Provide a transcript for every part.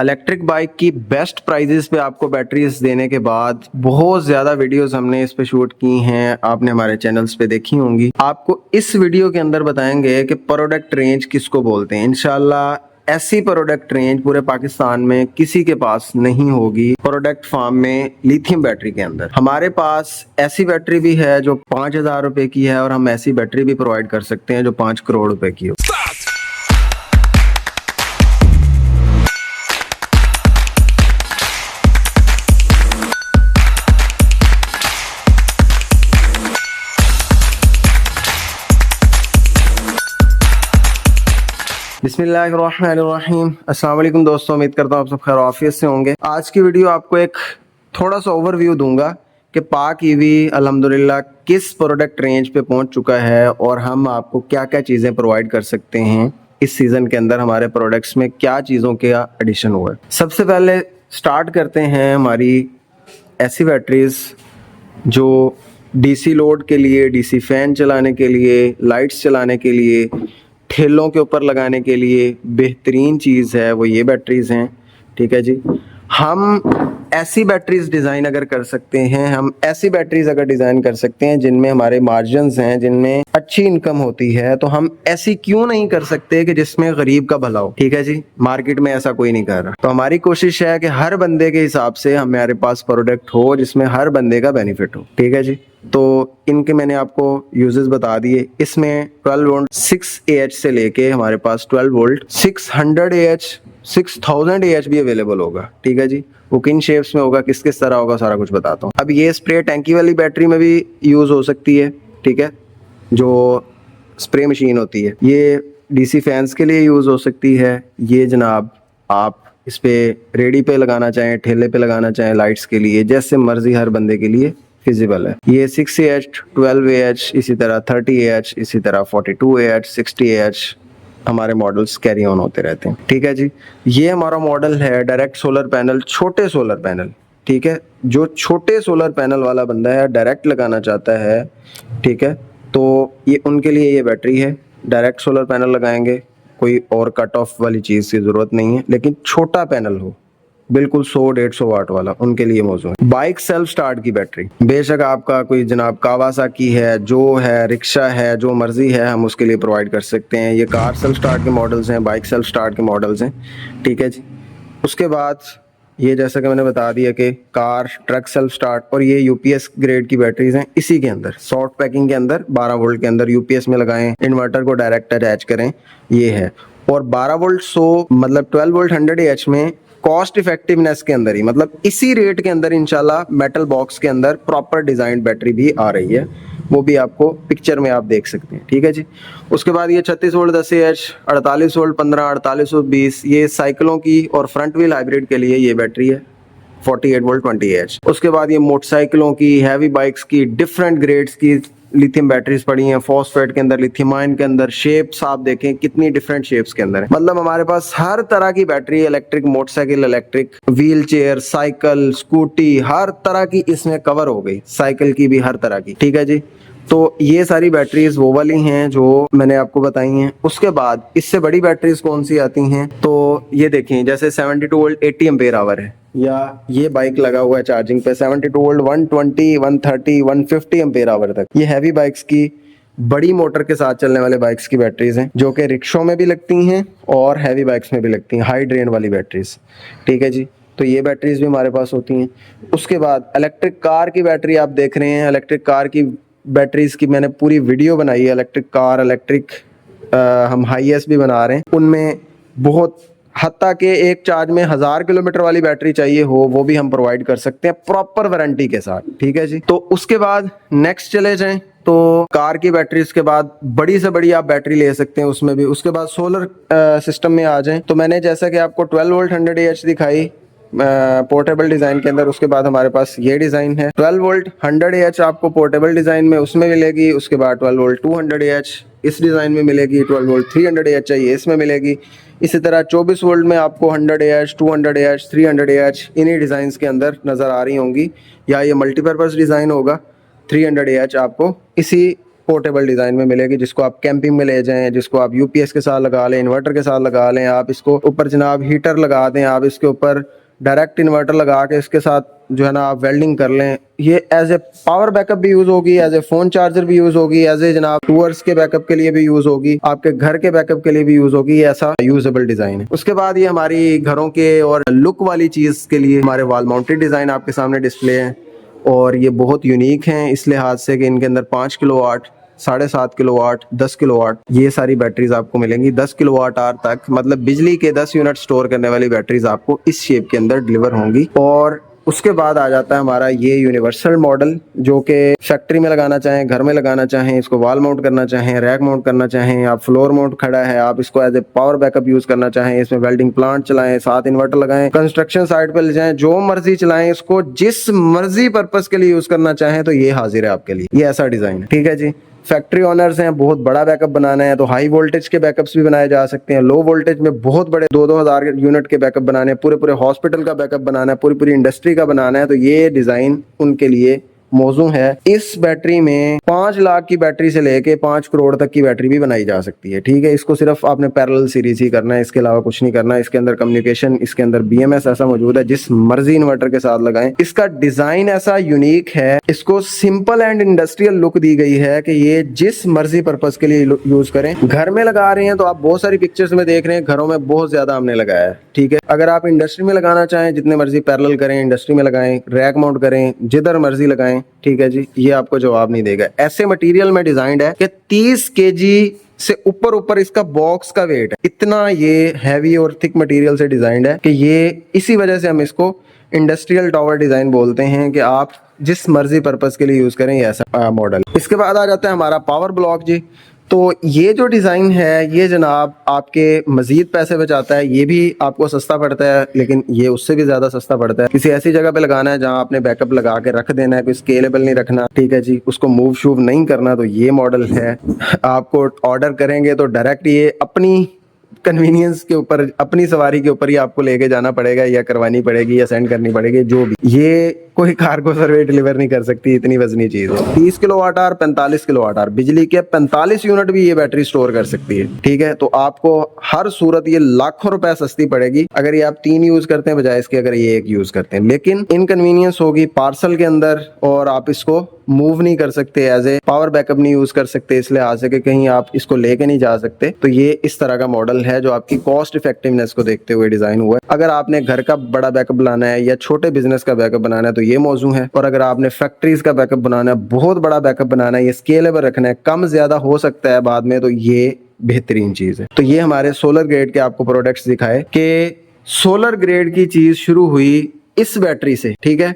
Electric bike की best prices पे आपको बैटरीज देने के बाद बहुत ज़्यादा वीडियोस हमने इस पे शूट की हैं, आपने हमारे चैनल्स पे देखी होंगी। आपको इस वीडियो के अंदर बताएंगे कि प्रोडक्ट रेंज किसको बोलते हैं। इंशाल्लाह ऐसी प्रोडक्ट रेंज पूरे पाकिस्तान में किसी के पास नहीं होगी। प्रोडक्ट फार्म में लिथियम बैटरी के अंदर हमारे पास ऐसी बैटरी भी है जो 5,000 रुपए की है, और हम ऐसी बैटरी भी प्रोवाइड कर सकते हैं जो 5 करोड़ रुपए की हो। बिस्मिल्लाहिर्रहमानिर्रहीम। अस्सलाम वालेकुम दोस्तों, उम्मीद करता हूँ आप सब खैर आफियत से होंगे। आज की वीडियो आपको एक थोड़ा सा ओवरव्यू दूंगा कि पाक ईवी अल्हम्दुलिल्लाह किस प्रोडक्ट रेंज पे पहुंच चुका है और हम आपको क्या क्या चीज़ें प्रोवाइड कर सकते हैं। इस सीज़न के अंदर हमारे प्रोडक्ट्स में क्या चीज़ों का एडिशन हुआ है। सबसे पहले स्टार्ट करते हैं हमारी ऐसी बैटरीज जो डीसी लोड के लिए, डीसी फैन चलाने के लिए, लाइट्स चलाने के लिए, ठेलों के ऊपर लगाने के लिए बेहतरीन चीज़ है, वो ये बैटरीज़ हैं। ठीक है जी, हम ऐसी बैटरीज डिज़ाइन अगर कर सकते हैं, हम ऐसी बैटरीज अगर डिज़ाइन कर सकते हैं जिनमें हमारे मार्जिन्स हैं, जिनमें अच्छी इनकम होती है, तो हम ऐसी क्यों नहीं कर सकते कि जिसमें गरीब का भला हो। ठीक है जी, मार्केट में ऐसा कोई नहीं कर रहा, तो हमारी कोशिश है कि हर बंदे के हिसाब से हमारे पास प्रोडक्ट हो जिसमें हर बंदे का बेनिफिट हो। ठीक है जी, तो इनके मैंने आपको यूजेस बता दिए। इसमें 12 वोल्ट 6AH से लेके हमारे पास 12 वोल्ट 600AH 6000 AH भी अवेलेबल होगा। ठीक है जी, वो किन शेप्स में होगा, किस किस तरह होगा, सारा कुछ बताता हूँ। अब ये स्प्रे टैंकी वाली बैटरी में भी यूज हो सकती है। ठीक है, जो स्प्रे मशीन होती है, ये डीसी फैंस के लिए यूज हो सकती है। ये जनाब आप इस पे रेडी पे लगाना चाहें, ठेले पे लगाना चाहें, लाइट्स के लिए, जैसे मर्जी हर बंदे के लिए फिजिबल है। ये 6AH 12AH, इसी तरह 30AH, इसी तरह 42AH 60AH हमारे मॉडल्स कैरी ऑन होते रहते हैं। ठीक है जी, ये हमारा मॉडल है डायरेक्ट सोलर पैनल, छोटे सोलर पैनल। ठीक है, जो छोटे सोलर पैनल वाला बंदा है, डायरेक्ट लगाना चाहता है, ठीक है, तो ये उनके लिए ये बैटरी है। डायरेक्ट सोलर पैनल लगाएंगे, कोई और कट ऑफ वाली चीज़ की ज़रूरत नहीं है, लेकिन छोटा पैनल हो, बिल्कुल 100-150 वाट वाला, उनके लिए मौजूद है। बाइक सेल्फ स्टार्ट की बैटरी, बेशक आपका कोई जनाब कावासाकी है, जो है रिक्शा है, जो मर्जी है, हम उसके लिए प्रोवाइड कर सकते हैं। ये कार सेल्फ स्टार्ट के मॉडल्स हैं, बाइक सेल्फ स्टार्ट के मॉडल्स हैं। ठीक है जी, उसके बाद ये जैसा कि मैंने बता दिया कि कार, ट्रक सेल्फ स्टार्ट, और ये यूपीएस ग्रेड की बैटरीज हैं। इसी के अंदर सॉफ्ट पैकिंग के अंदर 12 वोल्ट के अंदर यूपीएस में लगाएं, इन्वर्टर को डायरेक्ट अटैच करें, ये है। और 12 वोल्ट 100 मतलब 12 वोल्ट 100AH में कॉस्ट इफेक्टिवनेस के अंदर ही, मतलब इसी रेट के अंदर इंशाल्लाह मेटल बॉक्स के अंदर प्रॉपर डिजाइन बैटरी भी आ रही है, वो भी आपको पिक्चर में आप देख सकते हैं। ठीक है जी, उसके बाद ये 36 वोल्ट 10AH, 48 वोल्ट 15, 48 वोल्ट 20, ये साइकिलों की और फ्रंट व्हील हाइब्रिड के लिए ये बैटरी है। 48 वोल्ट 20AH। उसके बाद ये मोटरसाइकिलों की, हैवी बाइक्स की, डिफरेंट ग्रेड्स की लिथियम बैटरीज पड़ी हैं। फॉस्फेट के अंदर, लिथियम आयन के अंदर, शेप्स आप देखें कितनी डिफरेंट शेप्स के अंदर है। मतलब हमारे पास हर तरह की battery, electric motorcycle, electric wheelchair, cycle, scooty, हर तरह की इसमें कवर हो गई, साइकिल की भी हर तरह की। ठीक है जी, तो ये सारी बैटरीज वो वाली हैं जो मैंने आपको बताई हैं। उसके बाद इससे बड़ी बैटरीज कौन सी आती हैं, तो ये देखें, जैसे 72 वोल्ट 80 एम्पेयर आवर है, या ये बाइक लगा हुआ है चार्जिंग पे 72 वोल्ट 120, 130, 150 एम्पेयर आवर तक। ये हैवी बाइक्स की, बड़ी मोटर के साथ चलने वाले बाइक्स की बैटरीज हैं, जो कि रिक्शों में भी लगती हैं और हैवी बाइक्स में भी लगती हैं, हाई ड्रेन वाली बैटरीज। ठीक है जी, तो ये बैटरीज भी हमारे पास होती हैं। उसके बाद इलेक्ट्रिक कार की बैटरी आप देख रहे हैं। इलेक्ट्रिक कार की बैटरीज की मैंने पूरी वीडियो बनाई है। इलेक्ट्रिक कार, इलेक्ट्रिक हम हाईएस भी बना रहे हैं, उनमें बहुत हत्ता के एक चार्ज में 1000 किलोमीटर वाली बैटरी चाहिए हो, वो भी हम प्रोवाइड कर सकते हैं प्रॉपर वारंटी के साथ। ठीक है जी, तो उसके बाद नेक्स्ट चले जाएं तो कार की बैटरीज के बाद बड़ी से बड़ी आप बैटरी ले सकते हैं उसमें भी। उसके बाद सोलर सिस्टम में आ जाएं तो मैंने जैसा कि आपको 12 वोल्ट 100AH दिखाई पोर्टेबल डिजाइन के अंदर, उसके बाद हमारे पास ये डिजाइन है 12 वोल्ट 100AH आपको पोर्टेबल डिजाइन में उसमें मिलेगी। उसके बाद 12 वोल्ट 200AH इस डिजाइन में मिलेगी, 12 वोल्ट 300AH चाहिए इसमें मिलेगी। इसी तरह 24 वोल्ट में आपको 100AH 200AH 300AH इन्हीं डिजाइन के अंदर नजर आ रही होंगी, या ये मल्टीपर्पज डिजाइन होगा। 300AH आपको इसी पोर्टेबल डिजाइन में मिलेगी, जिसको आप कैंपिंग में ले जाएं, जिसको आप यूपीएस के साथ लगा लें, इन्वर्टर के साथ लगा लें, आप इसको ऊपर जनाब हीटर लगा दें, आप इसके ऊपर डायरेक्ट इन्वर्टर लगा के इसके साथ जो है ना आप वेल्डिंग कर लें। ये एज ए पावर बैकअप भी यूज होगी, एज ए फोन चार्जर भी यूज होगी, एज ए जनाब टूअर्स के बैकअप के लिए भी यूज होगी, आपके घर के बैकअप के लिए भी यूज होगी। ये ऐसा यूजेबल डिजाइन है। उसके बाद ये हमारी घरों के और लुक वाली चीज के लिए हमारे वॉल माउंटेड डिजाइन आपके सामने डिस्प्ले है, और ये बहुत यूनिक हैं इस लिहाज से कि इनके अंदर 5 किलोवाट, 7.5 किलोवाट, 10 किलोवाट ये सारी बैटरीज आपको मिलेंगी। 10 किलोवाट आवर तक मतलब बिजली के 10 यूनिट स्टोर करने वाली बैटरीज आपको इस शेप के अंदर डिलीवर होंगी। और उसके बाद आ जाता है हमारा ये यूनिवर्सल मॉडल, जो कि फैक्ट्री में लगाना चाहें, घर में लगाना चाहें, इसको वॉल माउंट करना चाहें, रैक माउंट करना चाहें, आप फ्लोर माउंट खड़ा है, आप इसको as a power backup use करना चाहें, इसमें वेल्डिंग प्लांट चलाएं, साथ इन्वर्टर लगाएं, कंस्ट्रक्शन साइट पे ले जाएं, जो मर्जी चलाएं, इसको जिस मर्जी पर्पस के लिए यूज करना चाहें तो ये हाजिर है आपके लिए। ये ऐसा डिजाइन है, ठीक है जी। फैक्ट्री ओनर्स हैं, बहुत बड़ा बैकअप बनाना है तो हाई वोल्टेज के बैकअप्स भी बनाए जा सकते हैं, लो वोल्टेज में बहुत बड़े 2-2 हज़ार यूनिट के बैकअप बनाने हैं, पूरे पूरे हॉस्पिटल का बैकअप बनाना है, पूरी पूरी इंडस्ट्री का बनाना है, तो ये डिजाइन उनके लिए मौजू है। इस बैटरी में 5 लाख की बैटरी से लेके 5 करोड़ तक की बैटरी भी बनाई जा सकती है, ठीक है। इसको सिर्फ आपने पैरेलल सीरीज ही करना है, इसके अलावा कुछ नहीं करना है। इसके अंदर कम्युनिकेशन, इसके अंदर BMS ऐसा मौजूद है, जिस मर्जी इन्वर्टर के साथ लगाएं। इसका डिजाइन ऐसा यूनिक है, इसको सिंपल एंड इंडस्ट्रियल लुक दी गई है कि ये जिस मर्जी पर्पज के लिए यूज करें। घर में लगा रहे हैं तो आप बहुत सारी पिक्चर्स में देख रहे हैं, घरों में बहुत ज्यादा हमने लगाया है, ठीक है। अगर आप इंडस्ट्री में लगाना चाहें, जितने मर्जी पैरेलल करें, इंडस्ट्री में लगाएं, रैक माउंट करें, जिधर मर्जी लगाएं, ठीक है जी, ये आपको जवाब नहीं देगा। ऐसे मटेरियल में डिजाइंड है कि 30 केजी से ऊपर इसका बॉक्स का वेट है, इतना ये हैवी और थिक मटेरियल से डिजाइंड है कि ये इसी वजह से हम इसको इंडस्ट्रियल टावर डिजाइन बोलते हैं कि आप जिस मर्जी पर्पस के लिए यूज करें, ये ऐसा मॉडल। इसके बाद आ जाता है हमारा पावर ब्लॉक जी। तो ये जो डिज़ाइन है ये जनाब आपके मज़ीद पैसे बचाता है, ये भी आपको सस्ता पड़ता है, लेकिन ये उससे भी ज़्यादा सस्ता पड़ता है। किसी ऐसी जगह पे लगाना है जहाँ आपने बैकअप लगा के रख देना है, कोई स्केलेबल नहीं रखना, ठीक है जी, उसको मूव शूव नहीं करना, तो ये मॉडल है। आपको ऑर्डर करेंगे तो डायरेक्ट ये अपनी कन्वीनियंस के ऊपर, अपनी सवारी के ऊपर ही आपको लेके जाना पड़ेगा, या करवानी पड़ेगी, या सेंड करनी पड़ेगी, जो भी। ये कोई कार्गो सर्वे डिलीवर नहीं कर सकती, इतनी वजनी चीज है। 30 किलोवाट आवर, 45 किलोवाट आवर बिजली के 45 यूनिट भी ये बैटरी स्टोर कर सकती है, ठीक है। तो आपको हर सूरत ये लाखों रुपए सस्ती पड़ेगी अगर ये आप 3 यूज करते हैं बजाय इसके अगर ये 1 यूज करते हैं। लेकिन इनकन्वीनियंस होगी पार्सल के अंदर, और आप इसको मूव नहीं कर सकते, एज ए पावर बैकअप नहीं यूज कर सकते, इसलिए आ सके कहीं आप इसको लेके नहीं जा सकते। तो ये इस तरह का मॉडल है जो आपकी कॉस्ट इफेक्टिवनेस को देखते हुए डिजाइन हुआ है। अगर आपने घर का बड़ा बैकअप बनाना है या छोटे बिजनेस का बैकअप बनाना है तो ये मौजू है, और अगर आपने फैक्ट्रीज का बैकअप बनाना है, बहुत बड़ा बैकअप बनाना है, ये स्केलेबल रखना है, कम ज्यादा हो सकता है बाद में, तो ये बेहतरीन चीज है। तो ये हमारे सोलर ग्रेड के आपको प्रोडक्ट्स दिखाए कि सोलर ग्रेड की चीज शुरू हुई इस बैटरी से, ठीक है,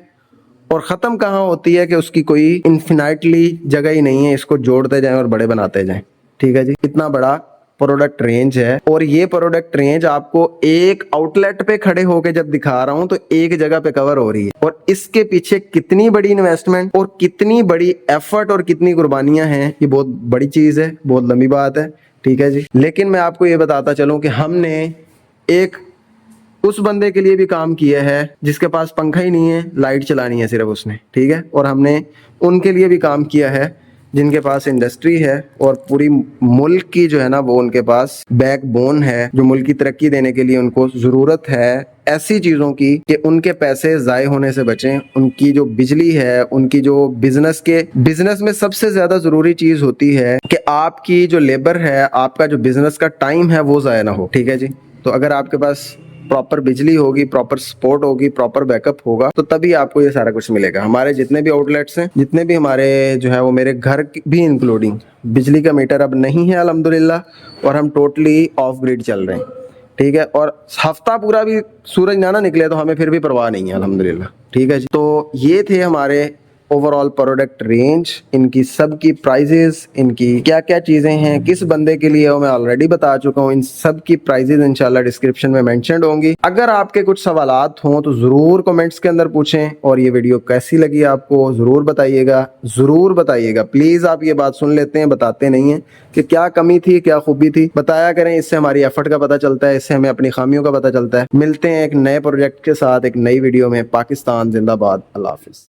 और खत्म कहाँ होती है कि उसकी कोई इन्फिनाइटली जगह ही नहीं है, इसको जोड़ते जाएं और बड़े बनाते जाएं, ठीक है जी। इतना बड़ा प्रोडक्ट रेंज है, और ये प्रोडक्ट रेंज आपको एक आउटलेट पे खड़े होके जब दिखा रहा हूं तो एक जगह पे कवर हो रही है, और इसके पीछे कितनी बड़ी इन्वेस्टमेंट और कितनी बड़ी एफर्ट और कितनी कुर्बानियां हैं, ये बहुत बड़ी चीज है, बहुत लंबी बात है, ठीक है जी। लेकिन मैं आपको ये बताता चलूं कि हमने एक उस बंदे के लिए भी काम किया है जिसके पास पंखा ही नहीं है, लाइट चलानी है सिर्फ उसने, ठीक है, और हमने उनके लिए भी काम किया है जिनके पास इंडस्ट्री है और पूरी मुल्क की जो है ना वो उनके पास बैकबोन है, जो मुल्क की तरक्की देने के लिए उनको जरूरत है ऐसी चीजों की कि उनके पैसे जाए होने से बचें। उनकी जो बिजली है, उनकी जो बिजनेस में सबसे ज्यादा जरूरी चीज होती है कि आपकी जो लेबर है, आपका जो बिजनेस का टाइम है वो जाया ना हो, ठीक है जी। तो अगर आपके पास प्रॉपर बिजली होगी, प्रॉपर सपोर्ट होगी, प्रॉपर बैकअप होगा, तो तभी आपको ये सारा कुछ मिलेगा। हमारे जितने भी आउटलेट्स हैं, जितने भी हमारे जो है वो मेरे घर भी इंक्लूडिंग, बिजली का मीटर अब नहीं है अल्हम्दुलिल्लाह, और हम टोटली ऑफ ग्रिड चल रहे हैं, ठीक है। और हफ्ता पूरा भी सूरज ना निकले तो हमें फिर भी परवाह नहीं है अल्हम्दुलिल्लाह, ठीक है जी। तो ये थे हमारे ओवरऑल प्रोडक्ट रेंज, इनकी सब की प्राइजेस, इनकी क्या क्या चीजें हैं, किस बंदे के लिए, वो मैं ऑलरेडी बता चुका हूँ। इन सब की प्राइजेस इंशाल्लाह डिस्क्रिप्शन में मेंशन्ड होंगी। अगर आपके कुछ सवालात हों तो जरूर कमेंट्स के अंदर पूछें, और ये वीडियो कैसी लगी आपको जरूर बताइएगा, प्लीज। आप ये बात सुन लेते हैं, बताते नहीं है कि क्या कमी थी, क्या खूबी थी, बताया करें। इससे हमारी एफर्ट का पता चलता है, इससे हमें अपनी खामियों का पता चलता है। मिलते हैं एक नए प्रोजेक्ट के साथ एक नई वीडियो में। पाकिस्तान जिंदाबाद, अल्लाह हाफिज।